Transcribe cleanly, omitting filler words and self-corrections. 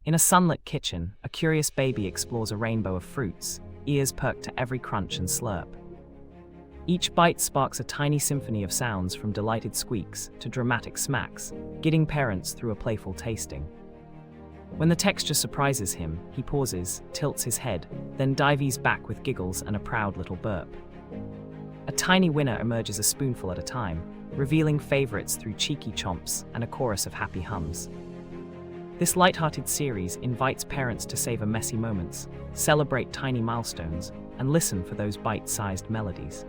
In a sunlit kitchen, a curious baby explores a rainbow of fruits, ears perked to every crunch and slurp. Each bite sparks a tiny symphony of sounds from delighted squeaks to dramatic smacks, guiding parents through a playful tasting. When the texture surprises him, he pauses, tilts his head, then dives back with giggles and a proud little burp. A tiny winner emerges a spoonful at a time, revealing favorites through cheeky chomps and a chorus of happy hums. This light-hearted series invites parents to savor messy moments, celebrate tiny milestones, and listen for those bite-sized melodies.